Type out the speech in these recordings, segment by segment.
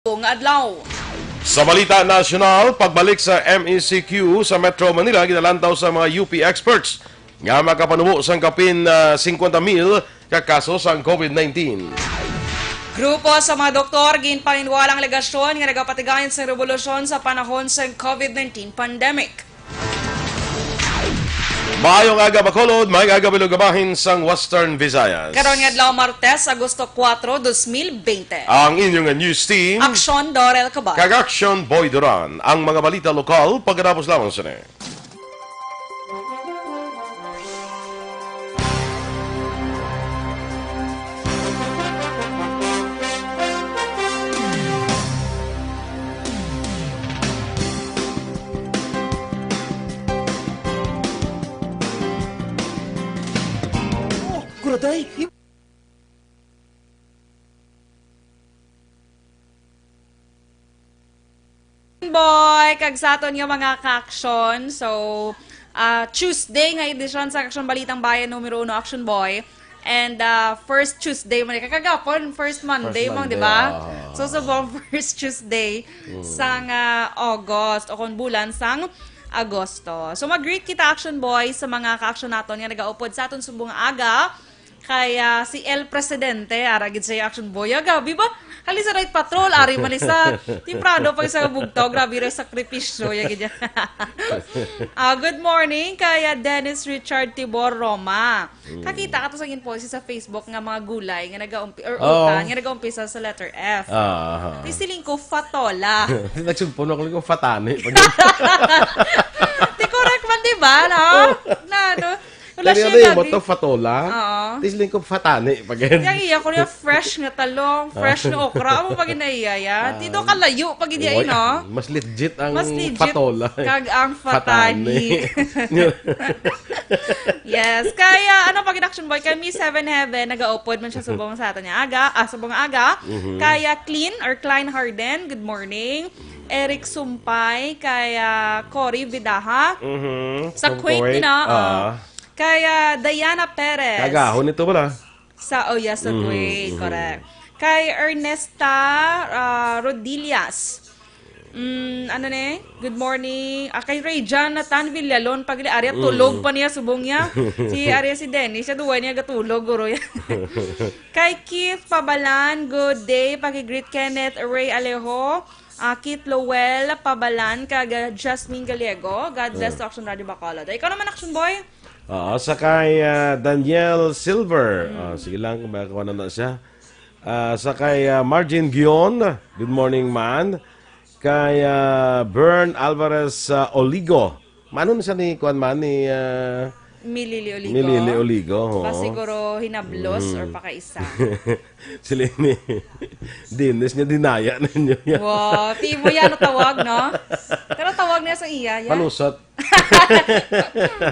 Nga adlaw. Sa balita nasyonal, pagbalik sa MECQ sa Metro Manila, ginalantaw sa mga UP experts nga makapanubo sang kapin 50,000 kakaso sang COVID-19. Grupo sa mga doktor ginpaninwalang legasyon nga nagapatigayon sa revolusyon sa panahon sa COVID-19 pandemic. Maayong aga Bacolod, may aga bilugabahin sang Western Visayas. Karon nga adlaw Martes, Agosto 4, 2020. Ang inyong news team, Aksyon, Dorel, Cabatu. Aksyon, Duran. Ang mga balita lokal, pagkatapos lamang sila. Boy, kag sa aton nga mga ka-aksyon. So, Tuesday nga edisyon sa Aksyon Balitang Bayan Numero 1 Action Boy. And first Tuesday man kakagapon, first Monday mong, di ba? So subong first Tuesday sang August o kon bulan sang Agosto. So mag-greet kita Action Boy sa mga ka-aksyon naton nga nagaupod sa aton subong aga. Kaya si El Presidente, aragid sa Action Boy, gabi ba? Hali sa right patrol, ari man sa timprado pag sa bugtaw, grabe rin sakripisyo. Good morning, kaya Dennis Richard Tibor Roma. Kakita ka to sa po sa Facebook nga mga gulay nga nag-aumpisa sa letter F. Tisiling ko Fatola. Nagsugpuno ko lang fatani. Di correct man, di ba? No? Kaya rin mo ito, fatola. Tisling ko fatani. Yung iya ko niya, fresh nga talong, fresh nga okra. Amo pag inaiya. Tito kalayo pag inaiya, no? Mas legit ang fatola. Kag ang fatani. Yes. Kaya, ano pag in-action boy? Kami 7 Heaven, nag-aupod man siya subong sa atin niya aga. Subong aga. Kaya Clean or Klein Harden, good morning. Eric Sumpay, kaya Cory Vidaha. Sa Kuwait na, kaya Diana Perez. Kagahon ito pala. Sa Kuwait, correct. Kay Ernesta Rodillas. Good morning. Kay Rayjan Natan Villalon, pag Arya tulog pa niya, subong niya. Si Arya si Dennis, siya duwa niya gatulog, guro yan. Kay Keith Pabalan, good day. Pag-greet Kenneth Ray Alejo. Kit Lowell Pabalan, kag Jasmine Gallego. God bless to Action Radio Bacolod. Ikaw naman, Action Boy? Sakay Daniel Silver. Sige lang, kung baka na siya. Sakay Margin Gion. Good morning, man. Kay Bern Alvarez Oligo. Mano na siya ni Kuan man ni Milili Oligo. Milili Oligo. Ba siguro hinablos or pakaisa. Sila ni Dinis niya dinaya ninyo yan. Wow, timo yan tawag, no? Pero tawag niya sa iya. Yan. Palusot.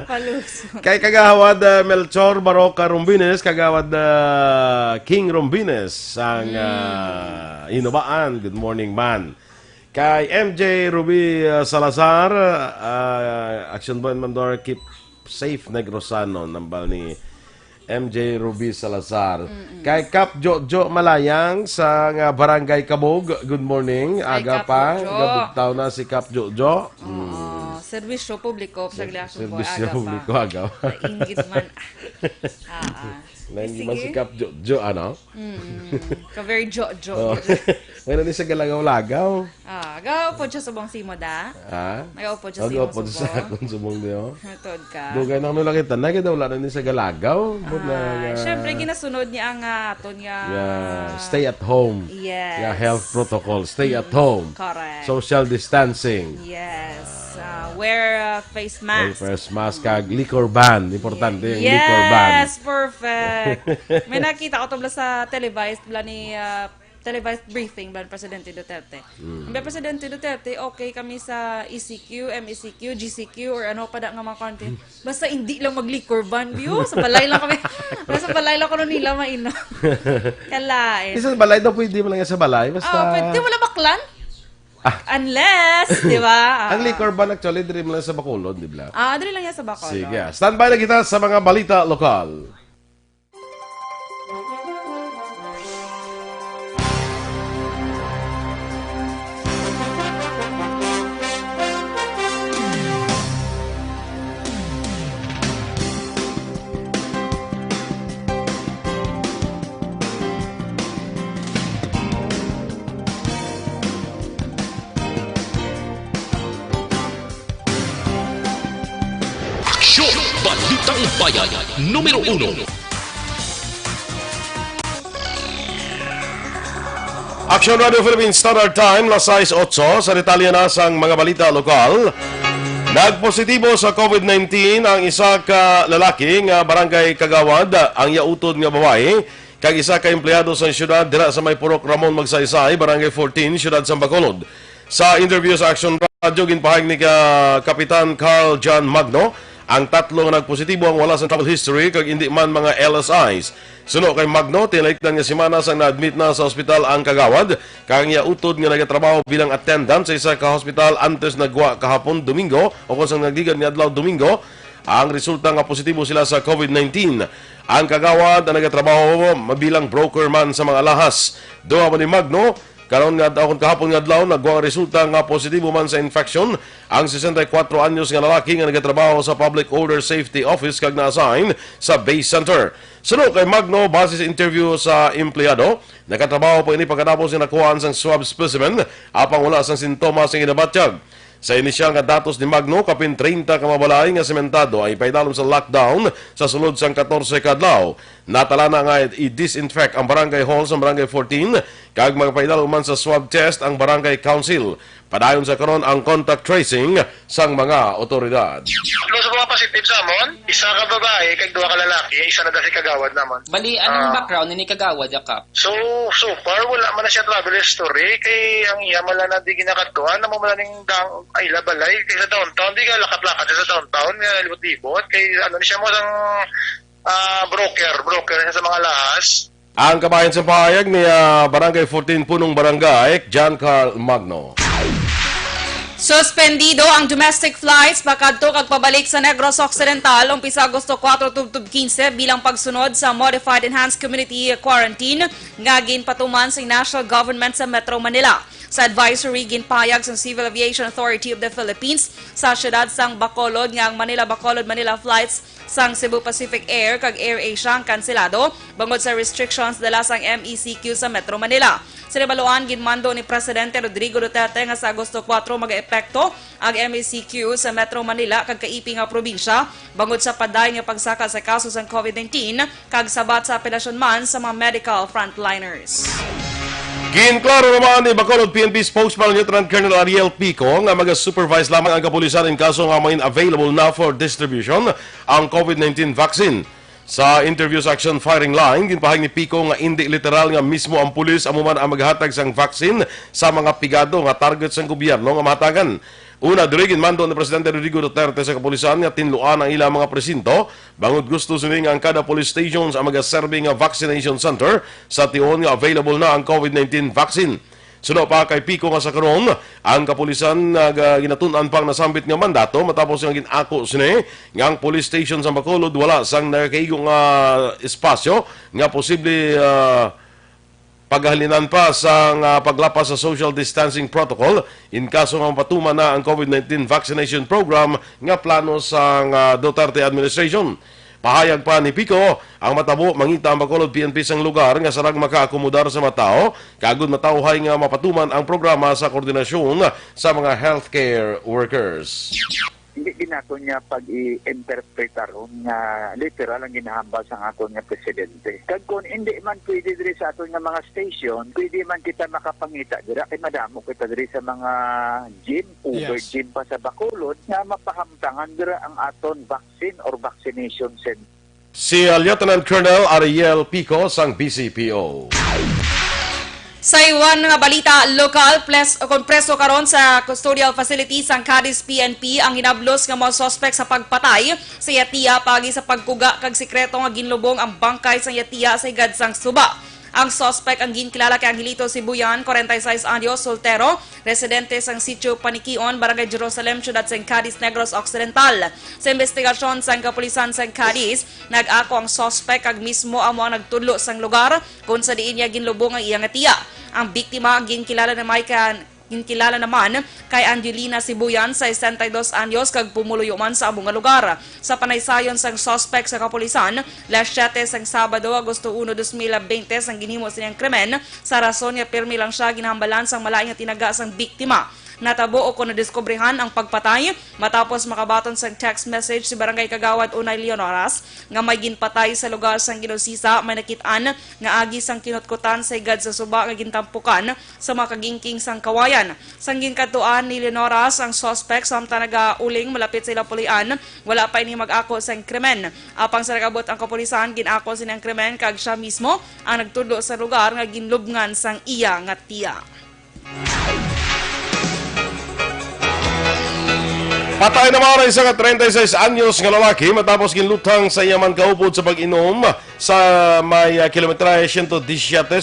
Palusot. Kay kagawad Melchor Baroka Rombines, kagawad King Rombines ang inubaan. Good morning, man. Kay MJ Ruby Salazar, Action Boy Mandor, keep safe Negrosano, nambal ni MJ Ruby Salazar. Kay Kap Jojo Malayang sa Barangay Kabog, good morning. Aga pa, gabugtaw na si Kap Jojo. Servisyo publiko sa Action Boy, Servisyo aga publiko, pa. aga pa. Ingit man. Naman si Kap Jojo, ano? Ka-very Jojo. Mayroon din sa galagaw-lagaw. Agaw po siya subong simoda. Agaw po siya Agaw po sa akong subong diyo. Matod ka. Dugay nang nulakita na, kita wala na din sa galagaw. Siyempre, ginasunod niya ang aton nga... Stay at home. Yes. Health protocol. Stay at home. Correct. Social distancing. Yes. Wear face mask. Face mask kag liquor ban. Importante yung liquor ban. Yes, perfect. May nakita ko tubla sa televised televised briefing by Presidente Duterte. By Presidente Duterte, okay kami sa ECQ, MECQ, GCQ, or ano pa da nga mga content. Basta hindi lang mag-liquor ban. View, sa balay lang kami. Sa balay lang ko nila mainom. Kalain. Sa balay daw pwede mo lang sa balay. Basta... pwede wala baklan? Unless, di ba? Ang liquor ban actually, diri mo lang sa Bacolod, di ba? Diri lang yan sa Bacolod. Sige. Standby na kita sa mga balita lokal. Bayan Numero 1. Aksyon Radio Philippines Standard Time, las 6:08, sa detalye na sang mga balita lokal. Nagpositibo sa COVID-19 ang isa ka lalaki nga barangay Kagawad, ang yautod nga babae, kag isa ka empleyado sa syudad dira sa may Purok Ramon Magsaysay, barangay 14, syudad sa Bacolod. Sa interview sa Aksyon Radio, ginpahayag ni Kapitan Carl John Magno, ang tatlo nga nagpositibo ang wala sa travel history kag hindi man mga LSIs. Suno kay Magno, tinalikdan nga semana sang na-admit na sa ospital ang Kagawad, kag iya utod nga nagatrabaho bilang attendant sa isa ka hospital antes nagwa kahapon Domingo o kung sang nagdigan ni adlaw Domingo. Ang resulta nga positibo sila sa COVID-19. Ang Kagawad ang nagatrabaho bilang broker man sa mga alahas. Duha man ni Magno, karon nga daw kahapon nga adlaw nagwa resulta nga positibo man sa infection ang 64 anyos nga lalaki nga nagatrabaho sa Public Order Safety Office kag na-assign sa Base Center. Sunod kay Magno, base sa interview sa empleyado, nakatrabaho po ini pagkatapos nga nakuhaan sang swab specimen apang wala sang sintomas nga inabatyag. Sa inisyal nga datos ni Magno, kapin 30 ka mabalay nga sementado ay paidalom sa lockdown sa sulod sang 14 ka adlaw. Natala na nga i-disinfect ang barangay hall sa barangay 14 kag magpaidalom man sa swab test ang barangay council. Padayon sa karon ang contact tracing sang mga otoridad. Ano sa mga positive sa amon? Isa ka babae, kag duha ka lalaki, isa na si Kagawad naman. Bali, anong background ni Kagawad, Yakap? So far, wala man na siya travel history, kay ang iya mala na di ginakatuan, na mo mala ning ay labalay, kay sa downtown, di ka lakat-lakat sa downtown, nga libot-libot, kay ano ni siya mo sang broker sa mga lahas. Ang kabayan sa pahayag ni Barangay 14 Punong Barangay, John Carl Magno. Suspendido ang domestic flights pakadto kag pabalik sa Negros Occidental umpisa Agosto 4 tubtob 15 bilang pagsunod sa Modified Enhanced Community Quarantine nga ginpatuman sa national government sa Metro Manila. Sa advisory ginpahayag sa Civil Aviation Authority of the Philippines sa syudad sang Bacolod nga ang Manila-Bacolod-Manila flights sang Cebu Pacific Air kag Air Asia ang kanselado bangod sa restrictions dala sang MECQ sa Metro Manila. Sinibaluan ginmando ni Presidente Rodrigo Duterte nga sa Agosto 4 mag-epekto ang MECQ sa Metro Manila kag kaipi nga probinsya bangod sa paday nga pagsaka sa kaso sang COVID-19 kag sabat sa apelasyon man sa mga medical frontliners. Ginklaro naman ni Bacolod PNP spokesman Lieutenant Colonel Ariel Pico nga mag-supervise lamang ang kapulisan in kaso nga may available na for distribution ang COVID-19 vaccine. Sa interview sa Aksyon Firing Line, ginpahayag ni Pico nga hindi literal nga mismo ang pulis amuman ang maghatag sang vaccine sa mga pigado nga target sang gobyerno nga mahatagan. Una, diri ginmando ni Presidente Rodrigo Duterte sa kapulisan nga tinluan ang ilang mga presinto bangod gusto sining ang kada police stations ang mag-serve nga vaccination center sa tion nga available na ang COVID-19 vaccine. Suno pa kay Pico nga sa karon, ang kapulisan ginatun-an pang nasambit nga mandato matapos nga ginako sini nga ang police station sa Bacolod wala sang nakaigo nga espasyo nga posible paghalinan pa sa paglapas sa social distancing protocol in kaso nga patuman na ang COVID-19 vaccination program nga plano sa Duterte administration. Pahayag pa ni Pico, ang matabo mangita ang Bacolod PNP sang lugar nga sarag makaakomodar sa matao, kagud matawhay nga mapatuman ang programa sa koordinasyon sa mga healthcare workers. Hindi ginato niya pag-i-interpretaron nga literal ang ginahambal sa aton nga presidente. Kag kung hindi man pwede diri sa aton nga mga station, pwede man kita makapangita dira kay madamo kita diri sa mga gym, gym pa sa Bacolod nga mapahamtangan dira ang aton vaccine or vaccination center. Si Lieutenant Colonel Ariel Pico sang BCPO. Sa iwan nga balita lokal, kompreso karon sa custodial facility sang Cadiz PNP ang hinablos nga mga suspect sa pagpatay sa yatiya pagi sa pagkuga kag sikreto nga ginlubong ang bangkay sa yatiya sa higad sang Suba. Ang suspect ang ginkilala kay Angelito Sibuyan, 46 anyos, soltero, residente sang sitio Panikion, Barangay Jerusalem, Ciudad sang Cadiz, Negros Occidental. Sa investigasyon sang kapulisan sang Cadiz, nag-ako ang suspect kag mismo ang mga nagtudlo sang lugar kung sa diin niya ginlubong ang iyang atiya. Ang biktima ang ginkilala naman kay Angelina Sibuyan, 62 anyos, kag pumuluyo man sa abong lugar. Sa panaysayon sang suspect sa kapulisan, Las 7 sang Sabado, Agosto 1, 2020, sang ginhimo siniyang krimen, sa rason nga pirmi lang siya ginhambalan sang malaing nga tinaga sang biktima. Natabo o kung nadiskobrehan ang pagpatay matapos makabaton sa text message si Barangay Kagawad Unay Leonoras nga may ginpatay sa lugar sang Ginusisa may nakitaan nga agi sang kinutkutan sa igad sa suba nga gintampukan sa mga kagingking sang kawayan. Sang ginkaduan ni Leonoras ang suspect samtang nagauling malapit sa ilang pulian, wala pa ini mag-ako sa krimen. Apang sa nagabot ang kapulisan, ginako silang krimen kag siya mismo ang nagtudlo sa lugar nga ginlubngan sang iya nga tiya. Patay naman ang isang 36 anyos nga lalaki matapos ginlutang sa iyaman kaupod sa pag-inom sa may kilometrahe 117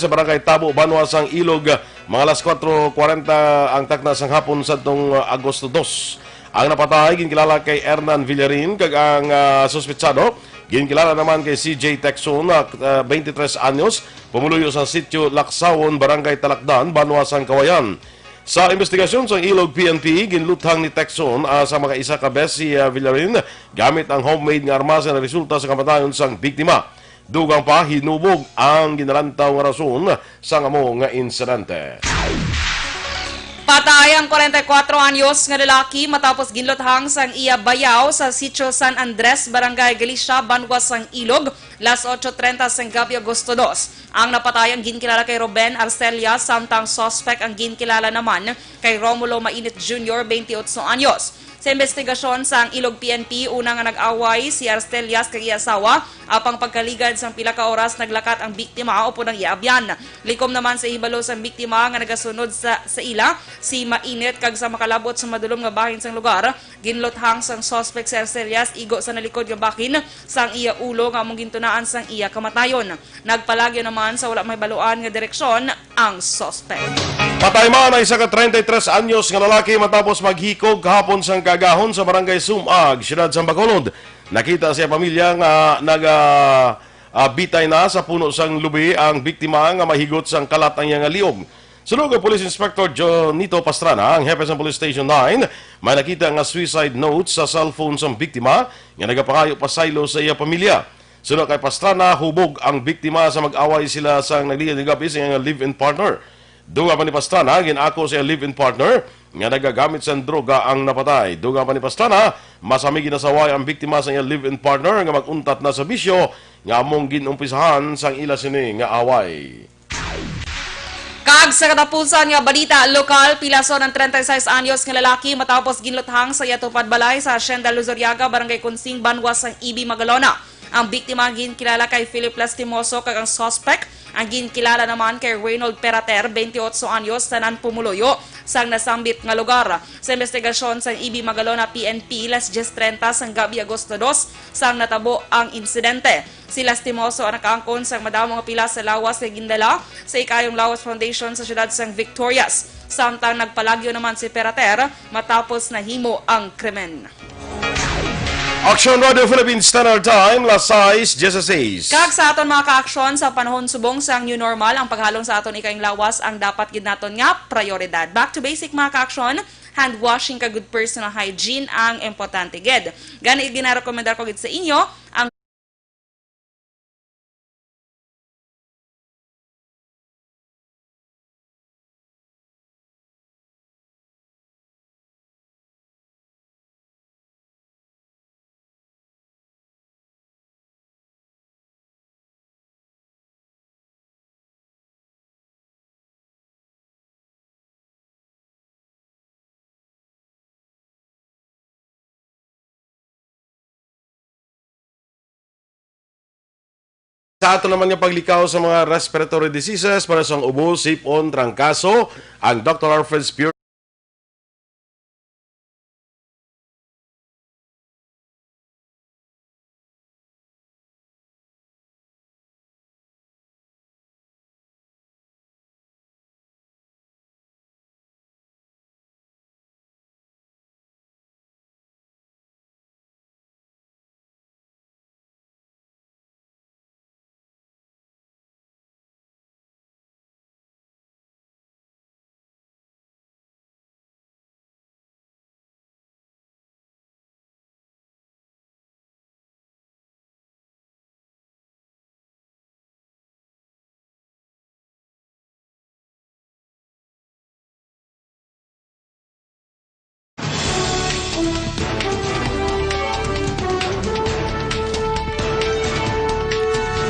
sa barangay Tabo, Banwas ang Ilog. Mga alas 4:40 ang takna sang hapon sa itong Agosto 2. Ang napatay ginkilala kay Hernan Villarin kag ang suspetsado ginkilala naman kay CJ Texon 23 anyos, pumuluyo sa sitio Laksawon, barangay Talakdan, Banwas ang Kawayan. Sa investigasyon sa Ilog PNP, ginluthang ni Texon sa mga isa ka bes si Villarin gamit ang homemade nga armas na resulta sa kamatayon sang biktima. Dugang pa hinubog ang ginalantaw nga rason sa ngamo nga insidente. Patay ang 44 anyos nga lalaki matapos ginluthang sang iya bayaw sa sitio San Andres, barangay Galicia, Banwas sang Ilog, las 8:30 sang gabi Agosto 2. Ang napatay ang ginkilala kay Ruben Arcelia, samtang suspect ang ginkilala naman kay Romulo Mainit Jr., 28 anyos. Sa investigasyon sa Ilog PNP, una nga nag-away si Arcelias kag iya asawa, apang pagkaligad sang pila ka oras naglakat ang biktima upo ng iabyan. Likom naman sa hibalo sang biktima nga nagasunod sa ila si Mainit kag sa makalabot sa madulom nga bahin sang lugar, ginluthang sang suspect si Arcelias igo sa nalikod nga bahin sang iya ulo nga among gintunaan sang iya kamatayon. Nagpalagyo naman sa wala may baluan nga direksyon ang suspect. Patay man ang isa ka 33 anyos nga lalaki matapos maghikog kahapon sang kagahon sa barangay Sumag, siyudad sa Bacolod. Nakita siya pamilya nga bitay na sa puno sang lubi ang biktima nga mahigot sang kalat ang iyang liog. Sulod ang Police Inspector Jonito Pastrana, ang hepe sa Police Station 9, may nakita nga suicide note sa cellphone sang biktima nga nagapangayo pasaylo sa iya pamilya. Sulod kay Pastrana, hubog ang biktima sa mag-away sila sang nagliyan ng gabi sa iyang live-in partner. Duga pa ni Pastrana, ginako sa live-in partner nga nagagamit sa droga ang napatay. Duga pa ni Pastrana, masami ginasaway ang biktima sa iyang live-in partner nga maguntat na sa bisyo nga among ginumpisahan sang ila sini nga away. Kag sa katapusan nga balita lokal, pilason ng 36 anyos nga lalaki matapos ginluthang sa Yatupad Balay sa Hacienda Luzuriaga, barangay Kunsing, Banwas ang Ibi, Magalona. Ang biktima ginkilala kay Philip Lastimoso kag ang suspect ang ginkilala naman kay Reynold Perater, 28 anyos, tanan pumuluyo sang nasambit nga lugar. Sa investigasyon sa Ibi, Magalona PNP, las 10:30 sang gabi Agosto 2 sang natabo ang insidente. Si Lastimoso ang nakaangkon sang madamo nga pila sa lawas nga gindala sa Ikayong Lawas Foundation sa siyudad sang Victorias. Samtang nagpalagyo naman si Perater matapos nahimo ang krimen. Aksyon Radio Philippines Standard Time, las 6:16. Kag sa aton mga ka-aksyon sa panahon subong sang new normal, ang paghalong sa aton ikayong lawas ang dapat gid naton nga prioridad. Back to basic mga ka-aksyon, hand washing ka good personal hygiene ang importante gid. Gani ginarekomendar ko gid sa inyo ang Sa ato naman nga paglikaw sa mga respiratory diseases para sa ubo, sipon, trangkaso, ang Dr. Alfred's Pure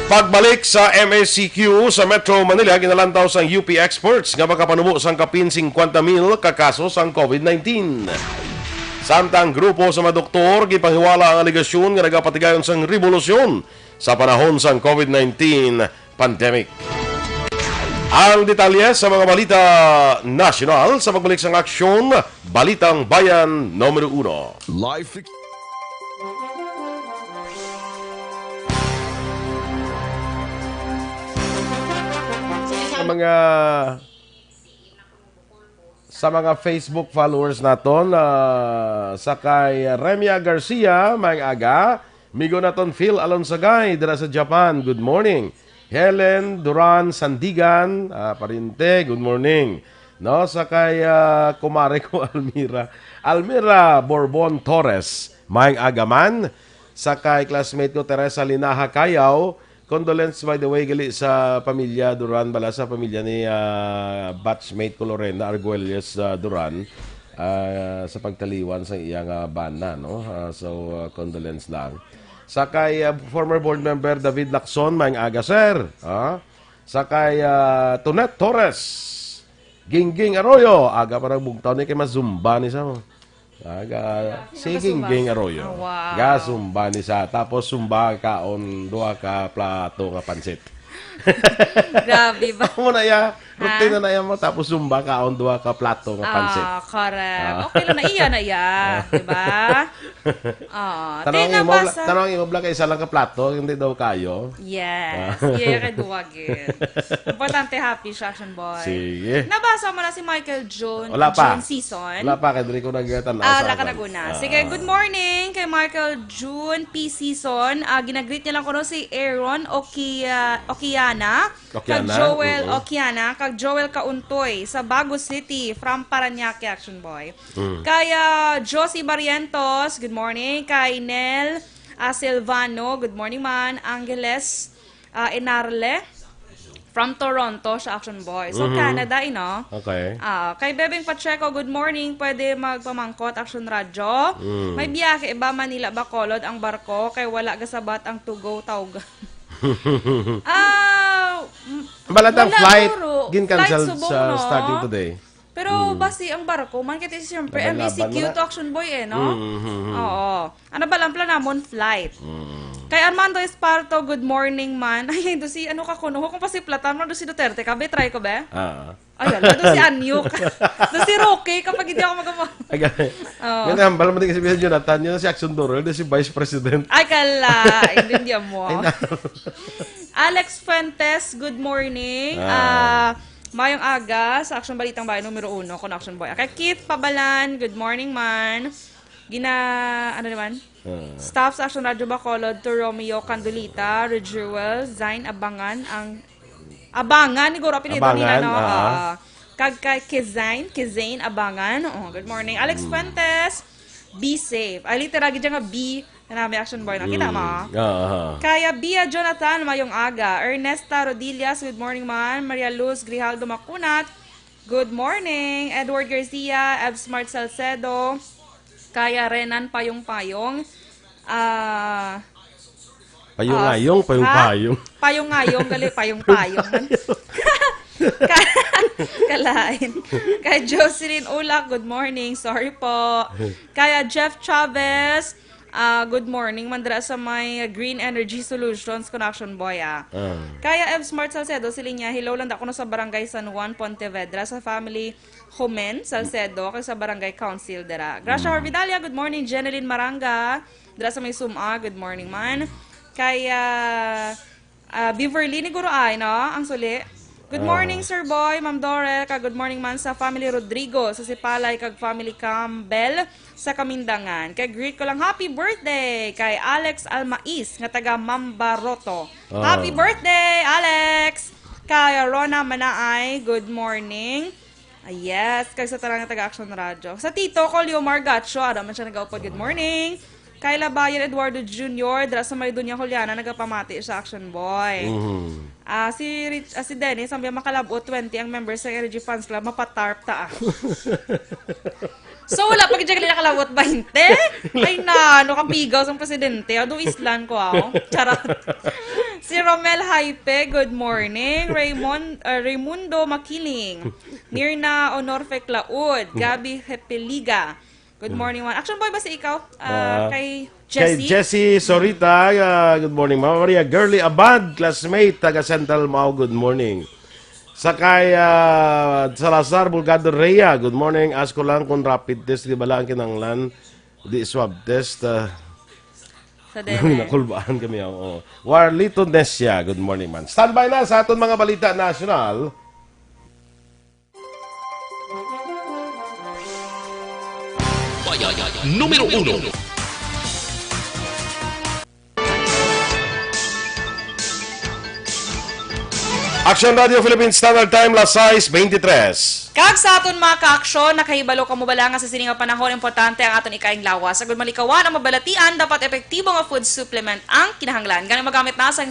Pagbalik sa MSCQ sa Metro Manila, ginalantaw sang UP experts nga makapanubo sang kapin 50,000 kakaso sang COVID-19. Samtang grupo sa mga doktor gipanghiwala ang aligasyon nga nagapatigayon sang revolusyon sa panahon sang COVID-19 pandemic. Ang detalye sa mga balita national sa pagbalik sang aksyon, Balitang Bayan Numero 1. Live sa mga Facebook followers naton, sa kay Remia Garcia may aga, migo naton Phil Alonsagay dira sa Japan, good morning. Helen Duran Sandigan, parinte, good morning. No, sa kay kumare ko Almira Bourbon Torres may agaman. Sa kay classmate ko Teresa Linaha Kayaw, condolence by the way gali sa pamilya Duran bala sa pamilya ni batchmate ko Lorena Arguelles Duran sa pagtaliwan sa iyang bana, no. So condolence lang. Sa kay former board member David Lacson may aga sir. Sa kay Tonet Torres, Gingging Arroyo, aga parang bugtaw ni kay mazumba ni sa mo. Si Gingging Arroyo. Wow. Ga zumba ni sa tapos zumba kaon duha ka plato nga pansit. Grabe ba? Mo na ya, rutina na yan mo tapos zumba kaon duha ka plato nga pansit. Correct. Okay lang na iya. Diba? Tanong mo bla kay isa lang ka plato, hindi daw kayo. Yes. Iya kay duwagin. Importante happy siya, action boy. Sige. Nabasa mo na si Michael June. Wala pa. June season. Wala pa, kaya dili ko nagtanaw Wala ka naguna. Sige, good morning kay Michael June P. Season. Ginagreet niya lang ko no si Aaron Okiana. Kag Joel Okiana. Kag Joel Kauntoy sa Bago City from Paranaque, action boy. Kaya Josie Barrientos, good morning. Kay Nel Silvano, good morning man. Angeles Enarle from Toronto sa action boy. So Canada, Okay. Kay Bebeng Pacheco, good morning. Pwede magpamangkot Action Radio. May biyahe ba Manila Bacolod ang barko kay wala gasabat ang tugo tawag. Balatang wala, flight bro. gin-cancel Flight subong, sa no? starting today. Pero basi ang barko, man kita siyempre Laban-laban MSCQ mo na. to Action Boy no? Oo. Ano ba lang planamon flight? Kay Armando Esparto, good morning man. Ay, do si ano ka kuno kung pasiplatan mo do si Duterte ka be try ko be? Ayun, do si Anyuk. Do si Roque kapag hindi ako magama. Ngayon, hambal mo din kasi si Jonathan, yun si Aksyon Dorel, si Vice President. Ay, kala. Hindi mo. Alex Fuentes, good morning. Mayong aga sa Action Balitang Bayan Numero 1 con Action Boy. Kay Keith Pabalan, good morning man. Ano naman? Staff sa Action Radio Bacolod to Romeo Candolita, Rejewel, Zain Abangan, ni Goro apelido nila, no? Kag kay Kizain Abangan. Good morning. Alex Fuentes, be safe. Ay, literally dyan nga B, na namin Action Boy. Nakita mo? Kaya Bia Jonathan, mayong aga. Ernesta Rodillas, good morning man. Maria Luz Grijaldo Macunat, good morning. Edward Garcia, Ev Smart Salcedo. Kaya Renan Payong-Payong. Payong-ayong. Payong-ayong, gali payong-payong. Kalain. Kaya Jocelyn Ulak, good morning. Sorry po. Kaya Jeff Chavez, good morning. Mandra sa may Green Energy Solutions Connection Boy. Kaya Ev Smart Salcedo, silinya, hello lang ako na sa Barangay San Juan, Pontevedra, sa family Homen Salcedo, kay sa Barangay Council dira. Gracia Horvidalia, good morning. Jeneline Maranga, dira sa may Suma, good morning man. Kaya Beverly ni Guro ay, no? Ang suli. Good morning, Sir Boy, Ma'am Dorel, kag good morning man sa family Rodrigo, sa Sipalay, kag family Campbell, sa Kamindangan. Kay greet ko lang, happy birthday kay Alex Almais, nga taga Mambaroto. Happy birthday, Alex! Kay Rona Manaay, good morning. Yes, kay sa tarang taga Action Radio. Sa Tito ko, Leo Margacho, man siya nag-upod, good morning. Kay Bayan Eduardo Jr., dra sa may Dunya Juliana, nagapamati sa Action Boy. Si Dennis, ang makalabot 20 ang members sa Energy Fans Club, mapatarp ta. So, wala pag dyan nakalabot 20? Ay na, kapigaw sa presidente. Ado islan ko, Charot. Si Romel Haipe, good morning. Raimundo Makiling. Mirna Honorfe Claud. Gabi Hepeliga. Good morning, man. Action boy ba si ikaw? Kay Jessie? Kay Jessie Sorita, good morning. Mama Maria Girly Abad, classmate, taga Central Mau, good morning. Sakay Salazar Bulgado Rhea, good morning. Ask ko lang kung rapid test, di ba lang kinanglan? Di swab test. Sa dene. Nakulbaan kami. Warlito Nesia, good morning man. Standby na sa aton mga balita national. Bayan Numero 1. Aksyon Radio Philippines Standard Time, las 6:23. Kag sa aton mga ka-aksyon, nakahibalo ka mo bala nga sa sining nga panahon, importante ang aton ikaing lawas. Sagud malikawan ang mabalatian, dapat epektibo nga food supplement ang kinahanglan. Ganang magamit na sa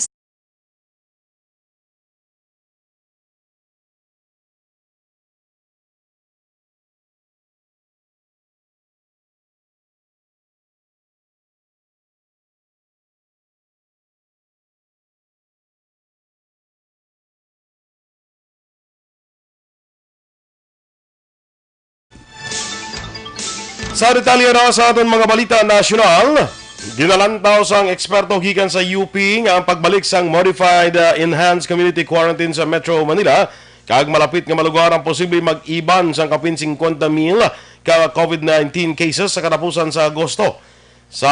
Sa detalye na sa aton mga balita national, ginalantaw sang eksperto gikan sa UP nga ang pagbalik sang Modified Enhanced Community Quarantine sa Metro Manila kag malapit nga malugar ang posible mag-iban sang kapin 50,000 ka COVID-19 cases sa katapusan sa Agosto. Sa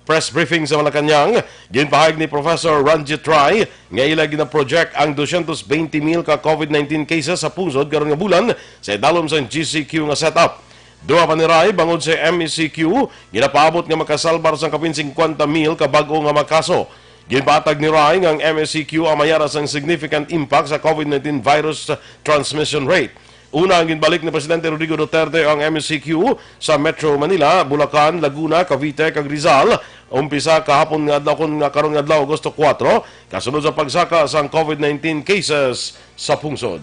press briefing sa Malacanang, ginpahayag ni Professor Ranjit Rai nga ila gina-project ang 220,000 ka COVID-19 cases sa pungsod karon nga bulan sa idalom sa GCQ nga setup. Duha pa ni Rai bangod sa MECQ, ginapaabot nga makasalbar sang kapin 50,000 ka bag-o nga makaso. Ginpatag ni Rai nga ang MECQ ang mayara sang significant impact sa COVID-19 virus transmission rate. Una ang ginbalik ni Presidente Rodrigo Duterte ang MECQ sa Metro Manila, Bulacan, Laguna, Cavite, kag Rizal. Umpisa kahapon nga adlaw kun nga karon nga adlaw Agosto 4, kasunod sa pagsaka sang COVID-19 cases sa pungsod.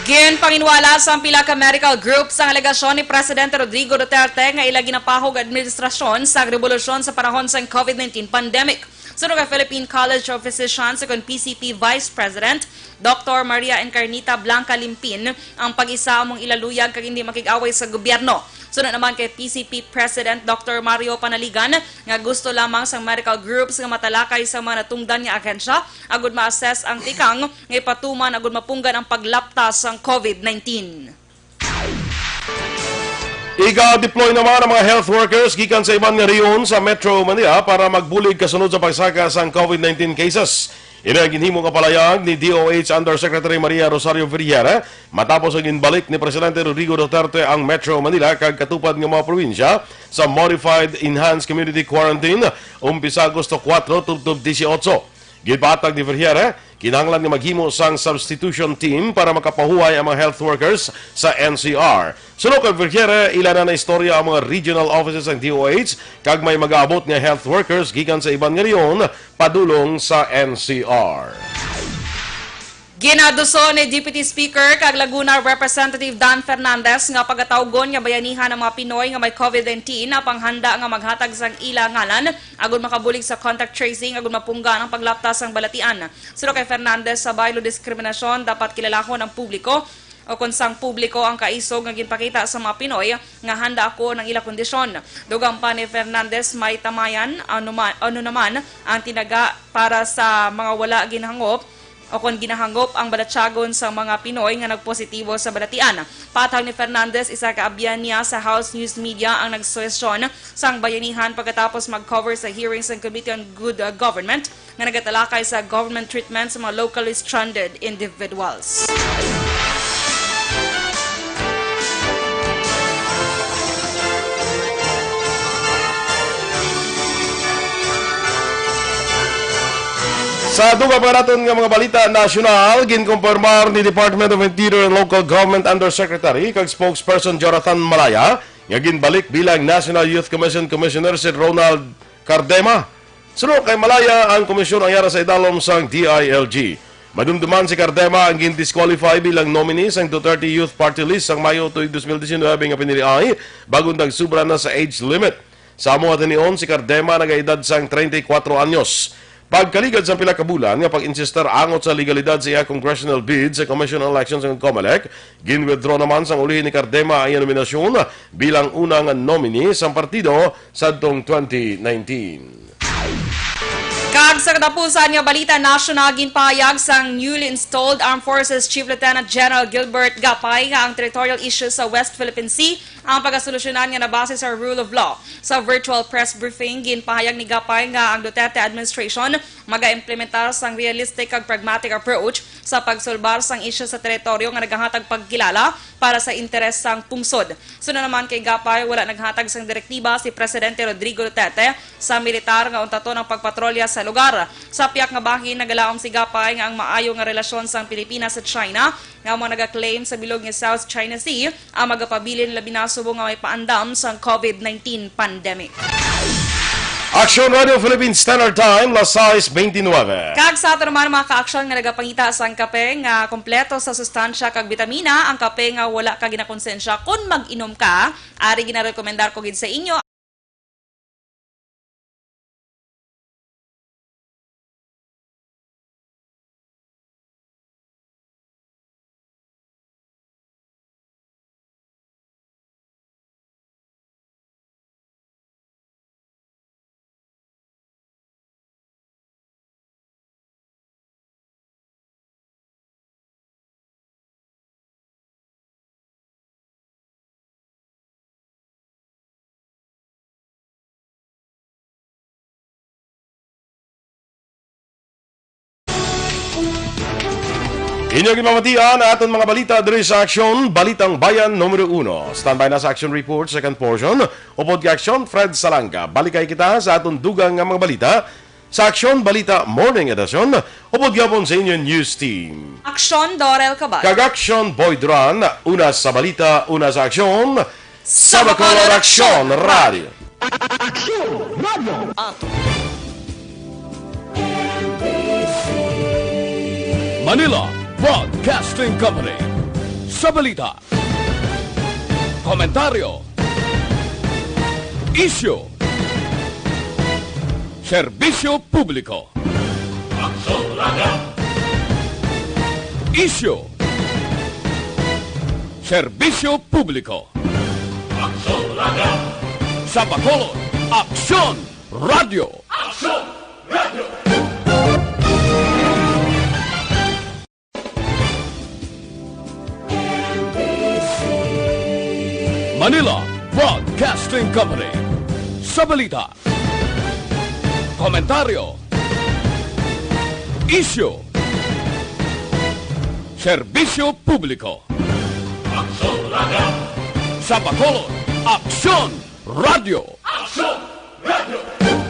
Ginpanginwala sa pila ka medical group sa alegasyon ni Presidente Rodrigo Duterte nga ila ginapahog administrasyon sa revolusyon sa panahon sa COVID-19 pandemic. Sunod kay Philippine College of Physicians sa PCP Vice President Dr. Maria Encarnita Blanca Limpin ang pag-isa among ilaluyag kag hindi makig-away sa gobyerno. Sunod naman kay PCP President Dr. Mario Panaligan nga gusto lamang sa medical groups nga matalakay sa mga natungdan nga ahensya agud ma-assess ang tikang nga ipatuman agud mapunggan ang paglaptas sa COVID-19. Iga-deploy naman ang mga health workers gikan sa ibang nga reyon sa Metro Manila para magbulig kasunod sa pagsaka sa COVID-19 cases. Ina ang ginhimo kapalayag ni DOH Undersecretary Maria Rosario Vergara matapos ang ginbalik ni Presidente Rodrigo Duterte ang Metro Manila kag katupad nga mga probinsya sa Modified Enhanced Community Quarantine umpisa Agosto 4 tubtob 18. Gipatag ni Vergara, kinahanglan nga maghimo sang substitution team para makapahuway ang mga health workers sa NCR. Sunod kay Vergara, ilan na istorya ang mga regional offices ng DOH kag may mag-aabot nga health workers gikan sa ibang nga reyon padulong sa NCR. Ginaduso ni Deputy Speaker kag Laguna Representative Dan Fernandez nga pagatawgon nga bayanihan ng mga Pinoy nga may COVID-19 na panghanda nga maghatag sang ila ngalan agud makabulig sa contact tracing agud mapunggan ang paglaptas sang balatian. Sunod kay Fernandez, sa baylo diskriminasyon dapat kilalahon ang publiko o kung sang publiko ang kaisog nga ginpakita sa mga Pinoy nga handa ako ng ila kondisyon. Dugang pa ni Fernandez may tamayan ano naman ang tinaga para sa mga wala ginhangop o kung ginahangop ang balatsagon sa mga Pinoy nga nagpositibo sa balatian. Patag ni Fernandez, isa kaabyan niya sa House News Media ang nagsuwestyon sang bayanihan pagkatapos mag-cover sa hearings ng Committee on Good Government nga nagatalakay sa government treatment sa mga locally stranded individuals. Sa duga pa natin nga mga balita national, ginkumpirmar ni Department of Interior and Local Government Undersecretary kag spokesperson Jonathan Malaya nga ginbalik bilang National Youth Commission Commissioner si Ronald Cardema. Sunod kay Malaya, ang komisyon ang yara sa idalom sang DILG. Madumduman si Cardema ang gin-disqualify bilang nominee sang Duterte Youth Party List sang Mayo 2019 nga piniliay bagong nagsubra na sa age limit. Sa mga tinion, si Cardema nagaedad sang 34 anyos. Pagkaligad sa pila ka bulan nga pag-insister angot sa legalidad sa iya congressional bid sa Commission on Elections ng COMELEC, ginwithdraw naman sang ulihin ni Cardema ang iyang nominasyon bilang unang nominee sa partido sa 2019. Kag sa katapusan nga balita nasyonal ginpahayag sang newly installed Armed Forces Chief Lieutenant General Gilbert Gapay nga ang territorial issues sa West Philippine Sea ang pagasolusyonan nga nabase sa rule of law. Sa virtual press briefing ginpahayag ni Gapay nga ang Duterte administration maga-implementar sang realistic kag pragmatic approach sa pagsulbar sang isyu sa teritoryo nga naghahatag pagkilala para sa interes sang pungsod. Suna naman kay Gapay wala naghatag sang direktiba si Presidente Rodrigo Duterte sa militar nga untato ng pagpatrolya sa lugar. Sa piyak nga bahin nagalaom si Gapay nga ang maayo nga relasyon sang Pilipinas sa China nga mo nagaklaim sa bilog nga South China Sea ang magapabilin labi na subo nga may paandam sang COVID-19 pandemic. Aksyon Radio Philippines Standard Time, las 6:29. Kag sa ato naman mga ka-aksyon nga nagapangita sang kape nga kompleto sa sustansya kag bitamina, ang kape nga wala ka ginakonsensya kung mag-inom ka, ari ginarekomendar ko gid sa inyo. Inyong imamatian na aton mga balita diri sa Aksyon, Balitang Bayan Numero 1. Standby na sa Action Report, second portion. Upod ka Aksyon, Fred Salanga. Balikay kita sa aton dugang nga mga balita sa Aksyon Balita Morning Edition. Upod gapon sa inyong news team. Aksyon, Dorel Cabatu. Kag-Aksyon Boy Duran, una sa balita, una sa Aksyon. Sa Bacolod Aksyon Radio. Aksyon Radio. Manila Broadcasting Company. Sa balita, komentaryo, isyu, serbisyo publiko. Isyu, serbisyo publiko. Sa Bacolod, Aksyon Radio. Aksyon Radio. Manila Broadcasting Company. Sa balita, komentaryo, isyu, serbisyo publiko. Sa Bacolod, Aksyon Radio. Aksyon Radio.